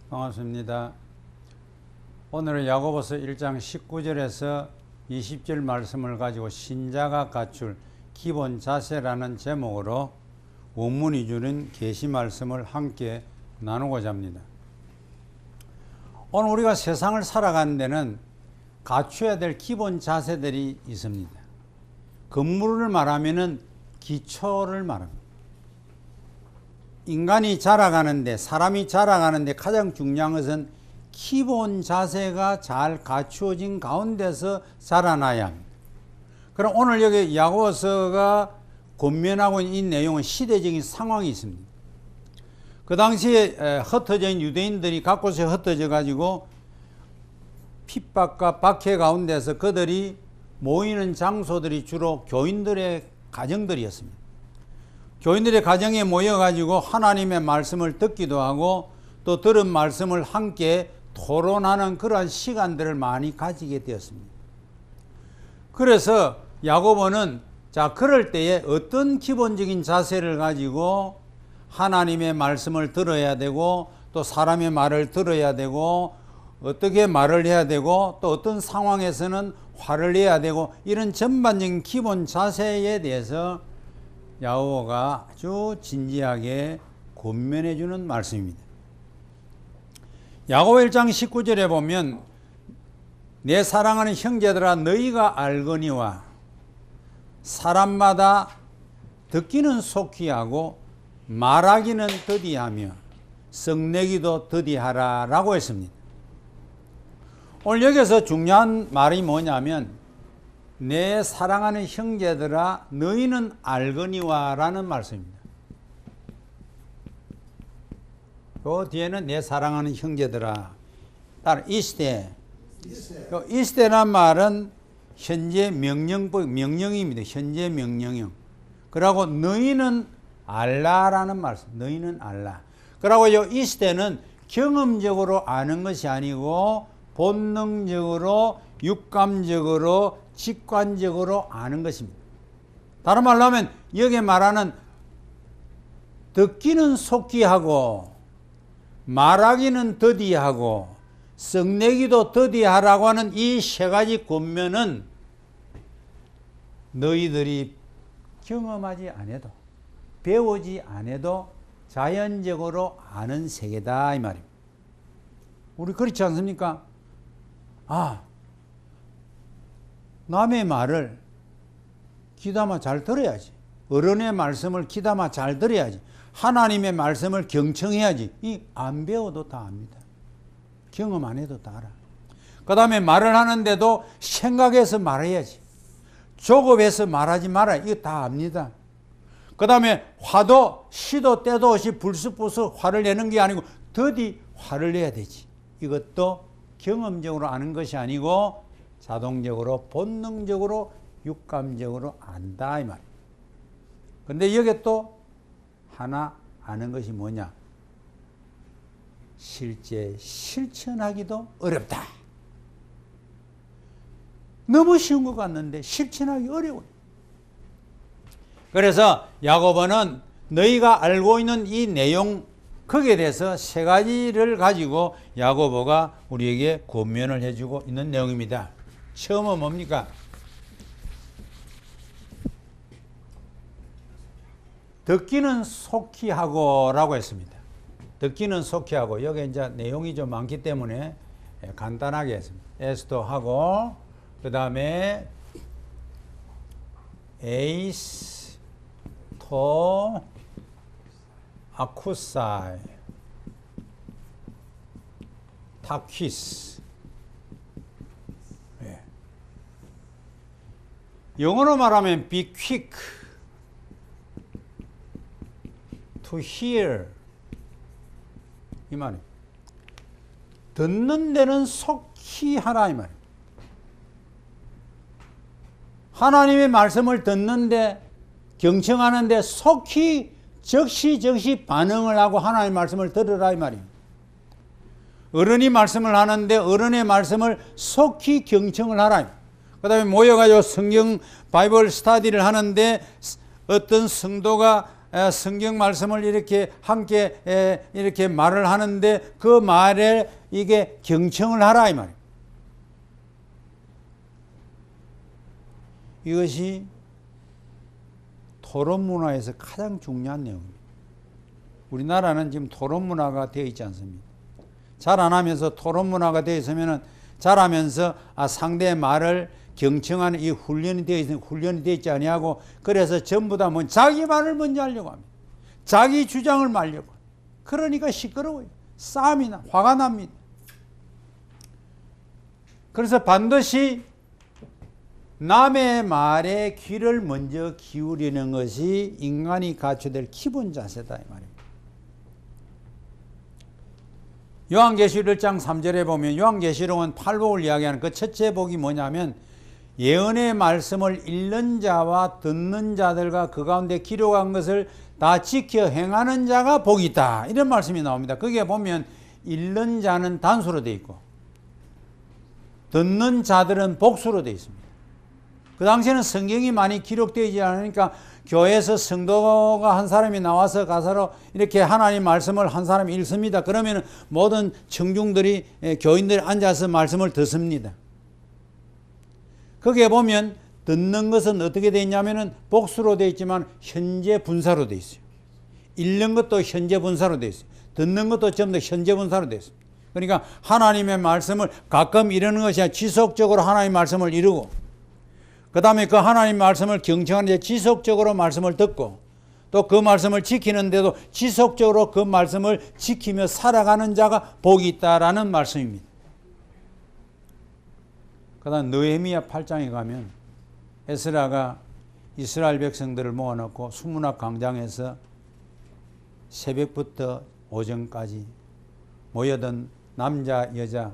반갑습니다. 오늘은 야고보서 1장 19절에서 20절 말씀을 가지고 신자가 갖출 기본 자세라는 제목으로 원문이 주는 계시 말씀을 함께 나누고자 합니다. 오늘 우리가 세상을 살아가는 데는 갖춰야 될 기본 자세들이 있습니다. 건물을 말하면은 기초를 말합니다. 인간이 자라가는데, 사람이 자라가는데 가장 중요한 것은 기본 자세가 잘 갖추어진 가운데서 자라나야 합니다. 그럼 오늘 여기 야고보서가 권면하고 있는 이 내용은 시대적인 상황이 있습니다. 그 당시에 흩어져 있는 유대인들이 각곳에 흩어져 가지고 핍박과 박해 가운데서 그들이 모이는 장소들이 주로 교인들의 가정들이었습니다. 교인들의 가정에 모여가지고 하나님의 말씀을 듣기도 하고 또 들은 말씀을 함께 토론하는 그러한 시간들을 많이 가지게 되었습니다. 그래서 야고보는 그럴 때에 어떤 기본적인 자세를 가지고 하나님의 말씀을 들어야 되고 또 사람의 말을 들어야 되고 어떻게 말을 해야 되고 또 어떤 상황에서는 화를 내야 되고 이런 전반적인 기본 자세에 대해서 야고보가 아주 진지하게 권면해 주는 말씀입니다. 야고보 1장 19절에 보면 내 사랑하는 형제들아 너희가 알거니와 사람마다 듣기는 속히 하고 말하기는 더디하며 성내기도 더디하라 라고 했습니다. 오늘 여기서 중요한 말이 뭐냐면 내 사랑하는 형제들아 너희는 알거니와 라는 말씀입니다. 그 뒤에는 내 사랑하는 형제들아 따라 이스테. 이스테란 말은 현재 명령입니다. 현재 명령형. 그리고 너희는 알라라는 말씀. 너희는 알라. 그리고 이 이스테는 경험적으로 아는 것이 아니고 본능적으로 육감적으로 직관적으로 아는 것입니다. 다른 말로 하면 여기에 말하는 듣기는 속히 하고 말하기는 더디하고 성내기도 더디하라고 하는 이 세 가지 권면은 너희들이 경험하지 않아도 배우지 않아도 자연적으로 아는 세계다 이 말입니다. 우리 그렇지 않습니까? 남의 말을 귀담아 잘 들어야지. 어른의 말씀을 귀담아 잘 들어야지. 하나님의 말씀을 경청해야지. 안 배워도 다 압니다. 경험 안 해도 다 알아. 그 다음에 말을 하는데도 생각해서 말해야지. 조급해서 말하지 말아야. 이거 다 압니다. 그 다음에 화도 시도 때도 없이 불쑥불쑥 화를 내는 게 아니고 더디 화를 내야 되지. 이것도 경험적으로 아는 것이 아니고 자동적으로 본능적으로 육감적으로 안다 이 말이에요. 근데 여기 또 하나 아는 것이 뭐냐? 실제 실천하기도 어렵다. 너무 쉬운 것 같는데 실천하기 어려워요. 그래서 야고보는 너희가 알고 있는 이 내용 거기에 대해서 세 가지를 가지고 야고보가 우리에게 권면을 해주고 있는 내용입니다. 처음은 뭡니까? 듣기는 속히 하고 라고 했습니다. 듣기는 속히 하고 여기 이제 내용이 좀 많기 때문에 간단하게 했습니다. 에스도 하고 그 다음에 에이스 토 아쿠사이 타퀴스. 영어로 말하면 be quick to hear 이 말이에요. 듣는 데는 속히 하라 이 말이에요. 하나님의 말씀을 듣는데 경청하는데 속히 즉시 반응을 하고 하나님의 말씀을 들으라 이 말입니다. 어른이 말씀을 하는데 어른의 말씀을 속히 경청을 하라. 그 다음에 모여가지고 성경 바이블 스터디를 하는데 어떤 성도가 성경 말씀을 이렇게 함께 이렇게 말을 하는데 그 말에 이게 경청을 하라 이 말이에요. 이것이 토론 문화에서 가장 중요한 내용입니다. 우리나라는 지금 토론 문화가 되어 있지 않습니다. 잘 안 하면서 토론 문화가 되어 있으면은 잘하면서 상대의 말을 경청하는 이 훈련이 되어 있지 아니하고 그래서 전부 다 자기 말을 먼저 하려고 합니다. 자기 주장을 말려고. 그러니까 시끄러워요. 싸움이 나, 화가 납니다. 그래서 반드시 남의 말에 귀를 먼저 기울이는 것이 인간이 갖춰야 될 기본 자세다 이 말입니다. 요한계시록 1장 3절에 보면 요한계시록은 팔복을 이야기하는 그 첫째 복이 뭐냐면 예언의 말씀을 읽는 자와 듣는 자들과 그 가운데 기록한 것을 다 지켜 행하는 자가 복이 있다. 이런 말씀이 나옵니다. 거기에 보면 읽는 자는 단수로 되어 있고 듣는 자들은 복수로 되어 있습니다. 그 당시에는 성경이 많이 기록되지 않으니까 교회에서 성도가 한 사람이 나와서 가사로 이렇게 하나님 말씀을 한 사람이 읽습니다. 그러면 모든 청중들이 교인들이 앉아서 말씀을 듣습니다. 거기에 보면 듣는 것은 어떻게 되어 있냐면은 복수로 되어 있지만 현재 분사로 되어 있어요. 읽는 것도 현재 분사로 되어 있어요. 듣는 것도 전부 다 현재 분사로 되어 있어요. 그러니까 하나님의 말씀을 가끔 이루는 것이 아니라 지속적으로 하나님의 말씀을 이루고 그 다음에 그 하나님 말씀을 경청하는데 지속적으로 말씀을 듣고 또 그 말씀을 지키는데도 지속적으로 그 말씀을 지키며 살아가는 자가 복이 있다라는 말씀입니다. 그 다음 느헤미야 8장에 가면 에스라가 이스라엘 백성들을 모아놓고 수문학 광장에서 새벽부터 오전까지 모여든 남자 여자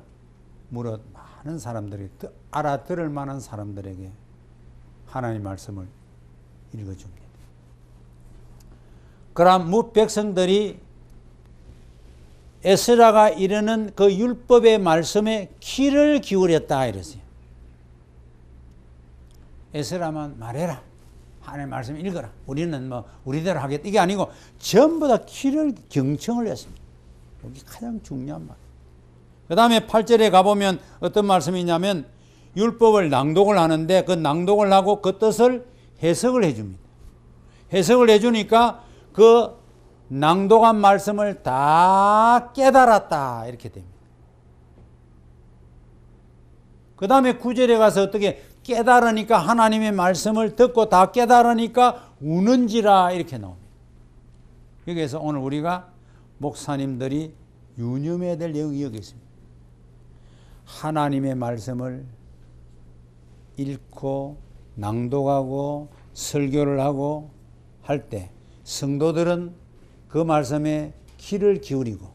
무릇 많은 사람들이 알아들을 만한 사람들에게 하나님 말씀을 읽어줍니다. 그럼 뭇 백성들이 에스라가 이르는 그 율법의 말씀에 귀를 기울였다 이러세요. 에스라만 말해라. 하나님 말씀 읽어라. 우리는 우리대로 하겠다. 이게 아니고 전부 다 귀를 경청을 했습니다. 여기 가장 중요한 말. 그 다음에 8절에 가보면 어떤 말씀이냐면 율법을 낭독을 하는데 그 낭독을 하고 그 뜻을 해석을 해줍니다. 해석을 해주니까 그 낭독한 말씀을 다 깨달았다 이렇게 됩니다. 그 다음에 9절에 가서 어떻게 깨달으니까 하나님의 말씀을 듣고 다 깨달으니까 우는지라 이렇게 나옵니다. 여기에서 오늘 우리가 목사님들이 유념해야 될 내용이 여기 있습니다. 하나님의 말씀을 읽고 낭독하고 설교를 하고 할 때 성도들은 그 말씀에 귀를 기울이고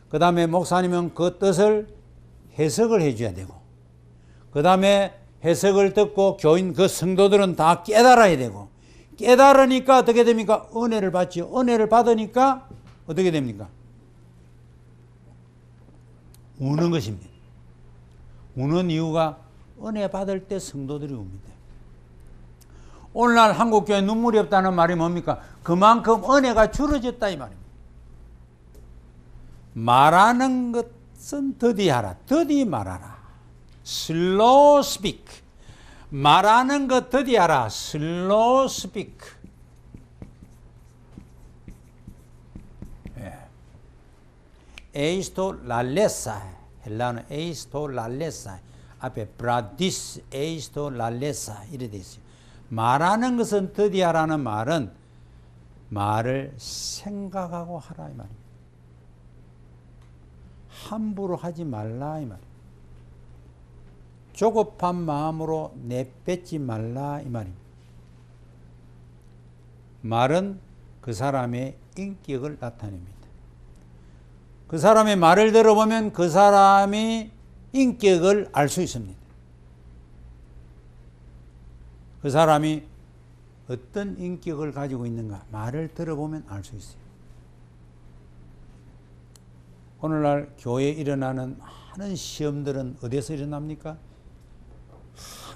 그 다음에 목사님은 그 뜻을 해석을 해줘야 되고 그 다음에 해석을 듣고 교인 그 성도들은 다 깨달아야 되고 깨달으니까 어떻게 됩니까? 은혜를 받죠. 은혜를 받으니까 어떻게 됩니까? 우는 것입니다. 우는 이유가 은혜 받을 때 성도들이 웁니다. 오늘날 한국교회 눈물이 없다는 말이 뭡니까? 그만큼 은혜가 줄어졌다 이 말입니다. 말하는 것은 더디하라. 더디 말하라. Slow speak. 말하는 것 더디하라. Slow speak. 에이스토 랄레사. 헬라는 에이스토 랄레사. 앞에 브라디스 에이스토 랄레사 이래 돼 있어요. 말하는 것은 더디하라는 말은 말을 생각하고 하라 이 말입니다. 함부로 하지 말라 이 말입니다. 조급한 마음으로 내뱉지 말라 이 말입니다. 말은 그 사람의 인격을 나타냅니다. 그 사람의 말을 들어보면 그 사람이 인격을 알 수 있습니다. 그 사람이 어떤 인격을 가지고 있는가 말을 들어보면 알 수 있어요. 오늘날 교회에 일어나는 많은 시험들은 어디서 일어납니까?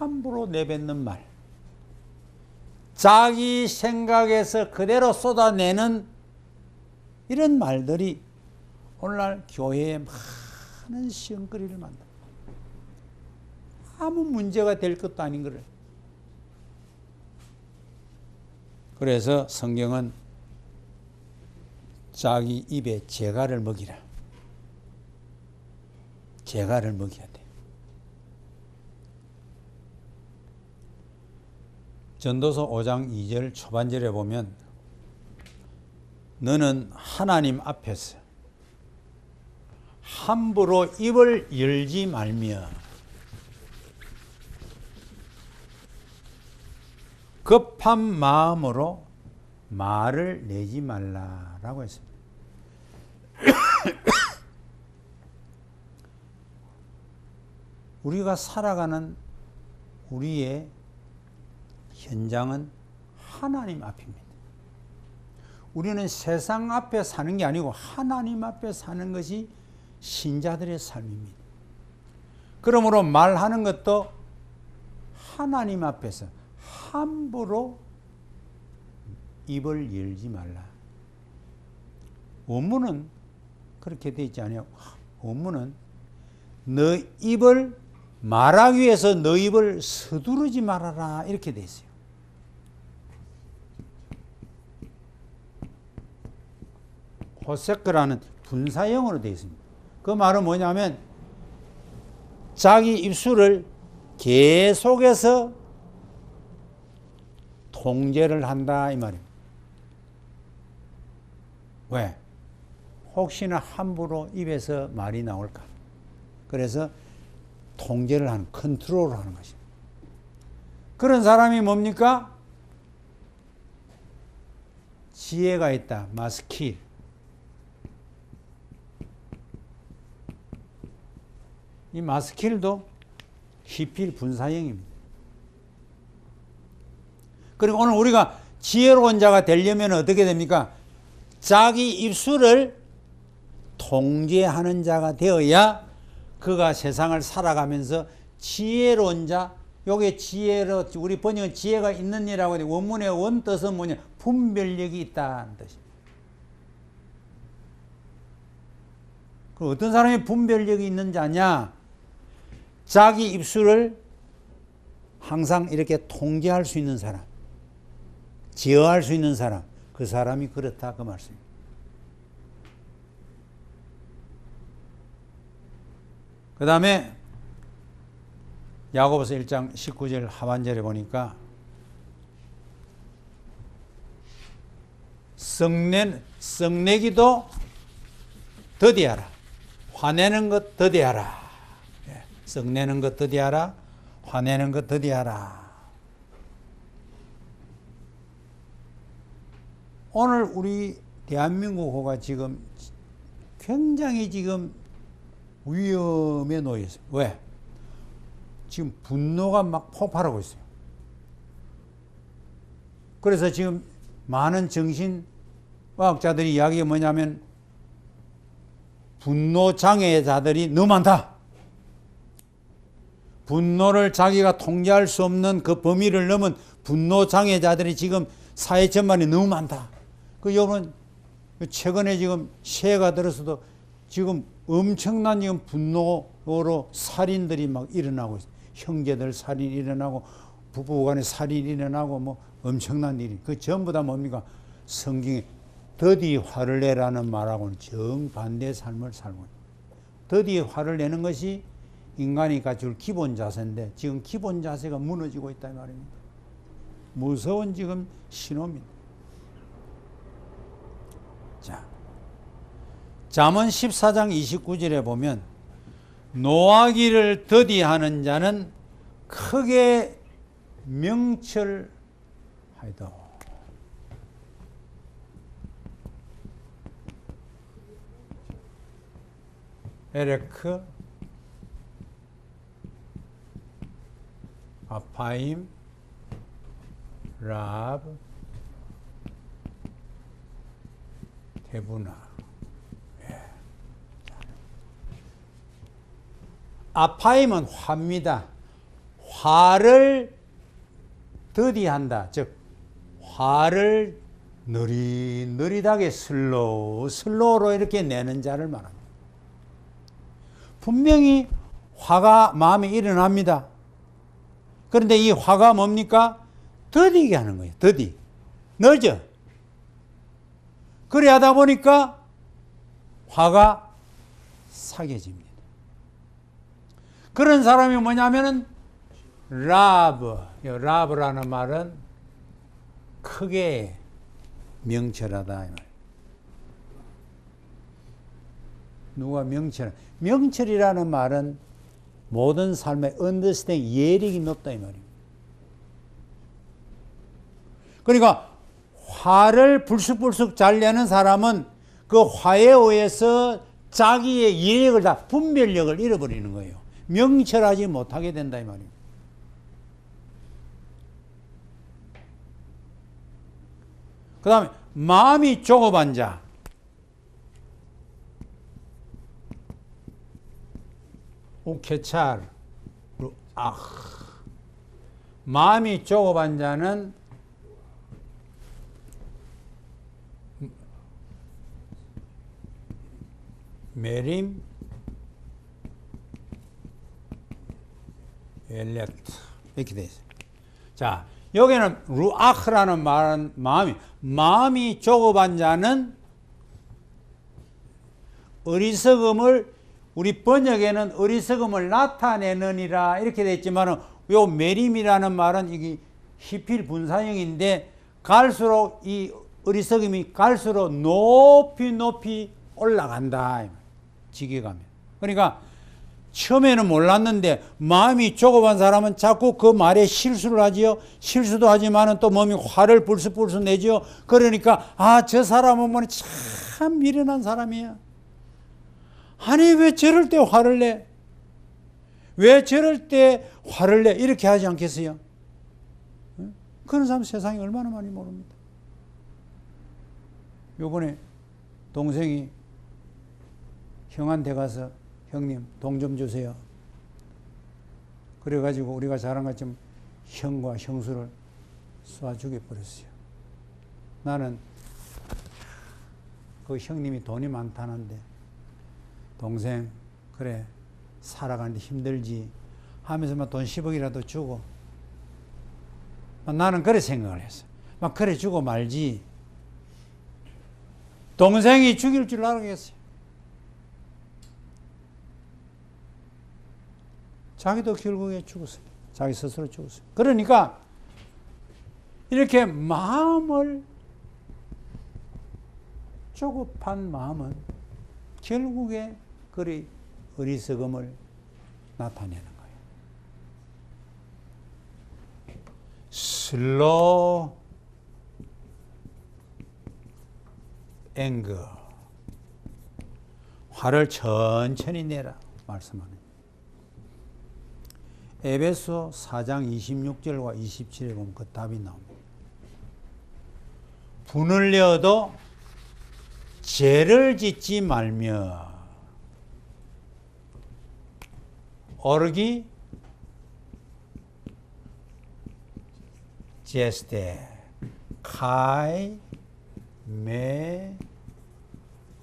함부로 내뱉는 말, 자기 생각에서 그대로 쏟아내는 이런 말들이 오늘날 교회에 많은 시험거리를 만든다. 아무 문제가 될 것도 아닌 거를. 그래서 성경은 자기 입에 재갈을 먹이라. 재갈을 먹여야 돼. 전도서 5장 2절 초반절에 보면 너는 하나님 앞에서 함부로 입을 열지 말며 급한 마음으로 말을 내지 말라라고 했습니다. 우리가 살아가는 우리의 현장은 하나님 앞입니다. 우리는 세상 앞에 사는 게 아니고 하나님 앞에 사는 것이 신자들의 삶입니다. 그러므로 말하는 것도 하나님 앞에서 함부로 입을 열지 말라. 원문은 그렇게 되어 있지 않아요. 원문은 너 입을 말하기 위해서 너 입을 서두르지 말아라 이렇게 되어 있어요. 호세크라는 분사형으로 되어 있습니다. 그 말은 뭐냐면 자기 입술을 계속해서 통제를 한다 이 말입니다. 왜? 혹시나 함부로 입에서 말이 나올까? 그래서 통제를 하는, 컨트롤을 하는 것입니다. 그런 사람이 뭡니까? 지혜가 있다. 마스킬. 이 마스킬도 히필 분사형입니다. 그리고 오늘 우리가 지혜로운 자가 되려면 어떻게 됩니까? 자기 입술을 통제하는 자가 되어야 그가 세상을 살아가면서 지혜로운 자, 요게 지혜로, 우리 번역은 지혜가 있는 이라고 하는데 원문의 원뜻은 뭐냐? 분별력이 있다는 뜻입니다. 그럼 어떤 사람이 분별력이 있는 자냐? 자기 입술을 항상 이렇게 통제할 수 있는 사람, 제어할 수 있는 사람, 그 사람이 그렇다 그 말씀입니다. 그 다음에 야고보서 1장 19절 하반절에 보니까 썩내기도 더디하라. 화내는 것 더디하라. 썩내는 것 더디하라. 화내는 것 더디하라. 오늘 우리 대한민국호가 지금 굉장히 지금 위험에 놓여 있어요. 왜? 지금 분노가 막 폭발하고 있어요. 그래서 지금 많은 정신과학자들이 이야기가 뭐냐면 분노 장애자들이 너무 많다. 분노를 자기가 통제할 수 없는 그 범위를 넘은 분노 장애자들이 지금 사회 전반에 너무 많다. 그 여러분 최근에 지금 새해가 들어서도 지금 엄청난 지금 분노로 살인들이 막 일어나고 있어요. 형제들 살인 일어나고 부부간에 살인 일어나고 뭐 엄청난 일이. 그 전부 다 뭡니까? 성경에 더디 화를 내라는 말하고는 정반대의 삶을 살고 있어요. 더디 화를 내는 것이 인간이 갖출 기본 자세인데 지금 기본 자세가 무너지고 있다 이 말입니다. 무서운 지금 신호입니다. 자, 잠언 14장 29절에 보면 노하기를 더디하는 자는 크게 명철하이다. 에레크 아파임 라브 테부나. 아파임은 화입니다. 화를 더디한다. 즉 화를 느릿느릿하게 슬로우로 이렇게 내는 자를 말합니다. 분명히 화가 마음에 일어납니다. 그런데 이 화가 뭡니까? 더디게 하는 거예요. 늦어. 그래 하다 보니까 화가 사겨집니다. 그런 사람이 뭐냐면은 라브라는 말은 크게 명철하다 이 말. 누가 명철이라는 말은 모든 삶의 언더스탠딩 예력이 높다 이 말입니다. 그러니까 화를 불쑥불쑥 잘 내는 사람은 그 화에 의해서 자기의 예력을 다 분별력을 잃어버리는 거예요. 명철하지 못하게 된다 이 말입니다. 그 다음에 마음이 조급한 자. 우케찰 마음이 조급한 자는 메림 엘렉트 이렇게 되어 있어요. 자, 여기는 루아흐라는 말은 마음이 조급한 자는 어리석음을 우리 번역에는 어리석음을 나타내느니라 이렇게 되어 있지만 요 메림이라는 말은 이게 히필 분사형인데 갈수록 이 어리석음이 갈수록 높이 올라간다. 지겨가면. 그러니까 처음에는 몰랐는데 마음이 조급한 사람은 자꾸 그 말에 실수를 하지요. 실수도 하지만은 또 몸이 화를 불쑥불쑥 내지요. 그러니까 저 사람은 뭐 참 미련한 사람이야. 아니 왜 저럴 때 화를 내? 왜 저럴 때 화를 내? 이렇게 하지 않겠어요? 그런 사람 세상에 얼마나 많이 모릅니다. 요번에 동생이 형한테 가서 형님 돈 좀 주세요. 그래가지고 우리가 자랑 같이 형과 형수를 쏴 죽여버렸어요. 나는 그 형님이 돈이 많다는데 동생 그래 살아가는데 힘들지 하면서 막 돈 10억이라도 주고 나는 그래 생각을 했어. 막 그래 주고 말지 동생이 죽일 줄 알았겠어요. 자기도 결국에 죽었어요. 자기 스스로 죽었어요. 그러니까 이렇게 마음을 조급한 마음은 결국에 그리 어리석음을 나타내는 거예요. 슬로우 앵거 화를 천천히 내라 말씀합니다. 에베소 4장 26절과 27절에 보면 그 답이 나옵니다. 분을 내어도 죄를 짓지 말며 오르기 제스테 카이 메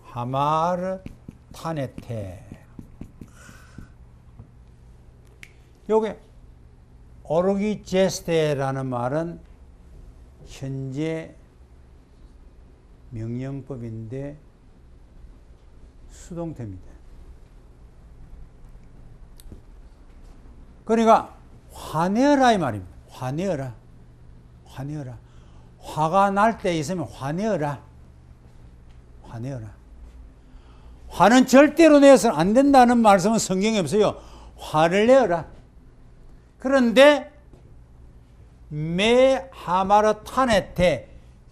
하마르 타네테 요게 오르기 제스테라는 말은 현재 명령법인데 수동태입니다. 그러니까 화내어라 이 말입니다. 화내어라. 화가 날 때 있으면 화내어라. 화는 절대로 내서는 안 된다는 말씀은 성경에 없어요. 화를 내어라. 그런데 메 하마르 타네테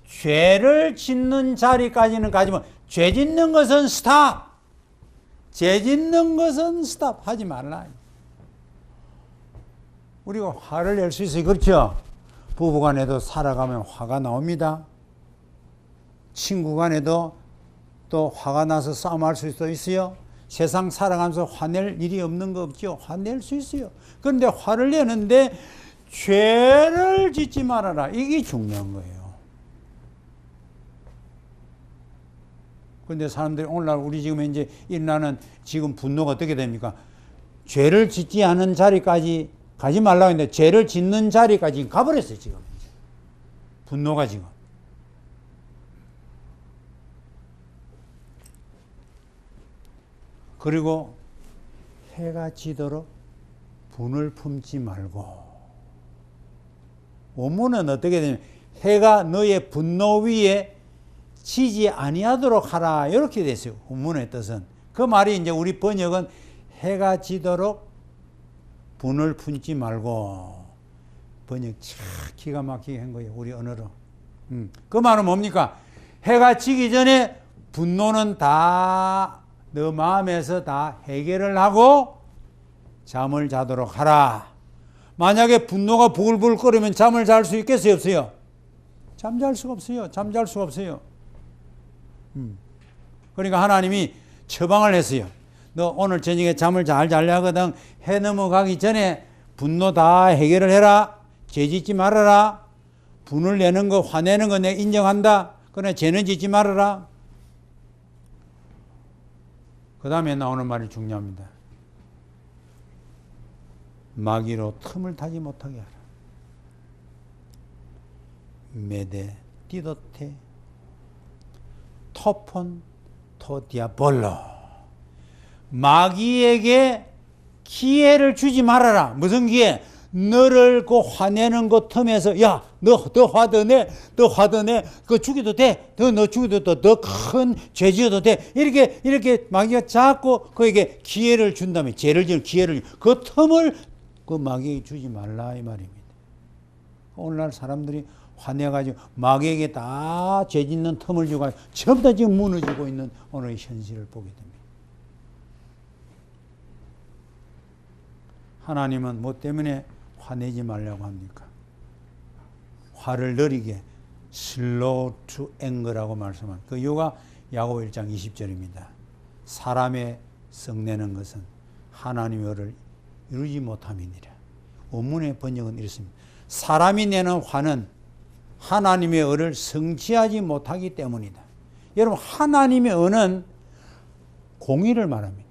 죄를 짓는 자리까지는 가지만 죄 짓는 것은 스탑. 죄 짓는 것은 스탑. 하지 말라. 우리가 화를 낼 수 있어요. 그렇죠? 부부간에도 살아가면 화가 나옵니다. 친구간에도 또 화가 나서 싸움할 수도 있어요. 세상 살아가면서 화낼 일이 없는 거 없죠? 화낼 수 있어요. 그런데 화를 내는데 죄를 짓지 말아라. 이게 중요한 거예요. 그런데 사람들이 오늘날 우리 지금 이제 일어나는 지금 분노가 어떻게 됩니까? 죄를 짓지 않은 자리까지 가지 말라고 했는데 죄를 짓는 자리까지 가버렸어요, 지금. 분노가 지금. 그리고 해가 지도록 분을 품지 말고. 원문은 어떻게 되냐면 해가 너의 분노 위에 지지 아니하도록 하라 이렇게 됐어요. 원문의 뜻은. 그 말이 이제 우리 번역은 해가 지도록 분을 품지 말고. 번역 참 기가 막히게 한 거예요. 우리 언어로. 그 말은 뭡니까? 해가 지기 전에 분노는 다 너 마음에서 다 해결을 하고 잠을 자도록 하라. 만약에 분노가 부글부글 끓으면 잠을 잘 수 있겠어요? 없어요? 잠잘 수가 없어요. 잠잘 수가 없어요. 그러니까 하나님이 처방을 했어요. 너 오늘 저녁에 잠을 잘 자려 하거든. 해 넘어가기 전에 분노 다 해결을 해라. 죄 짓지 말아라. 분을 내는 거, 화내는 거 내가 인정한다. 그러나 죄는 짓지 말아라. 그 다음에 나오는 말이 중요합니다. 마귀로 틈을 타지 못하게 하라. 메데 디도테 토폰 토디아볼로. 마귀에게 기회를 주지 말아라. 무슨 기회? 너를 그 화내는 것 틈에서 야, 너 화더네, 그거 죽여도 돼, 너 죽여도 더 큰 죄 지어도 돼. 이렇게 마귀가 자꾸 그에게 기회를 준 다음에 죄를 지을 기회를 그 틈을 그 마귀에게 주지 말라 이 말입니다. 오늘날 사람들이 화내가지고 마귀에게 다 죄 짓는 틈을 주고 전부 다 지금 무너지고 있는 오늘의 현실을 보게 됩니다. 하나님은 뭐 때문에 화내지 말라고 합니까? 화를 느리게 slow to anger라고 말씀한 그 이유가 야고보 1장 20절입니다. 사람의 성내는 것은 하나님의 의를 이루지 못함이니라. 원문의 번역은 이렇습니다. 사람이 내는 화는 하나님의 의를 성취하지 못하기 때문이다. 여러분, 하나님의 의는 공의를 말합니다.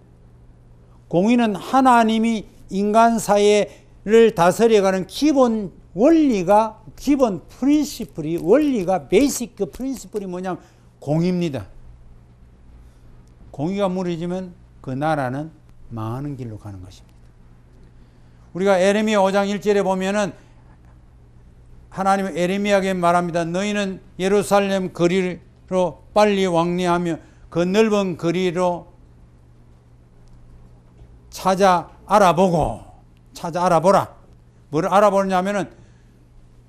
공의는 하나님이 인간 사회를 다스려가는 기본 원리가, 기본 프린시플이, 원리가, 베이직 프린시플이 뭐냐면 공의입니다. 공의가 무너지면 그 나라는 망하는 길로 가는 것입니다. 우리가 에레미야 5장 1절에 보면은 하나님은 에레미야에게 말합니다. 너희는 예루살렘 거리로 빨리 왕래하며 그 넓은 거리로 찾아 알아보라. 뭘 알아보냐면은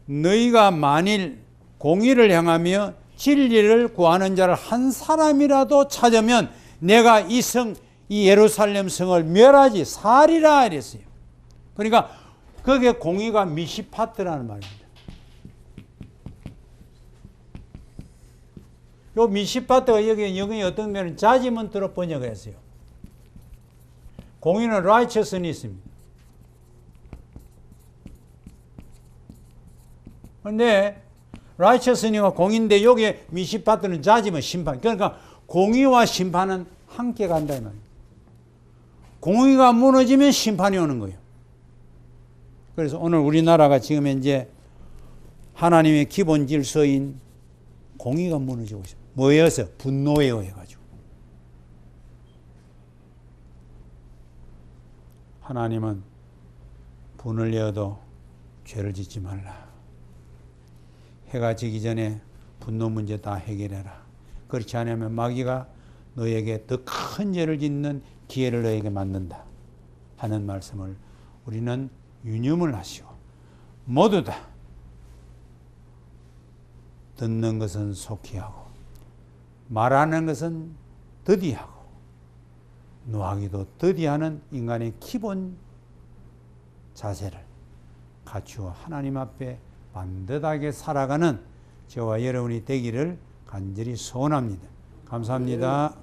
너희가 만일 공의를 행하며 진리를 구하는 자를 한 사람이라도 찾으면 내가 이 예루살렘 성을 멸하지 살이라 이랬어요. 그러니까 그게 공의가 미시파트라는 말입니다. 요 미시파트가 여기 어떤 면은 자지먼트로 번역을 했어요. 공의는 righteousness입니다. 그런데 righteousness가 공의인데 여기에 미시파트는 자지먼트, 심판. 그러니까 공의와 심판은 함께 간다 이 말이에요. 공의가 무너지면 심판이 오는 거예요. 그래서 오늘 우리나라가 지금 현재 하나님의 기본 질서인 공의가 무너지고 있어요. 뭐에 의해서? 분노에 의해 가지고. 하나님은 분을 내어도 죄를 짓지 말라. 해가 지기 전에 분노 문제 다 해결해라. 그렇지 않으면 마귀가 너에게 더 큰 죄를 짓는 기회를 너에게 만든다 하는 말씀을 우리는 유념을 하시고, 모두 다 듣는 것은 속히 하고 말하는 것은 더디하고 노하기도 더디하는 인간의 기본 자세를 갖추어 하나님 앞에 반듯하게 살아가는 저와 여러분이 되기를 간절히 소원합니다. 감사합니다.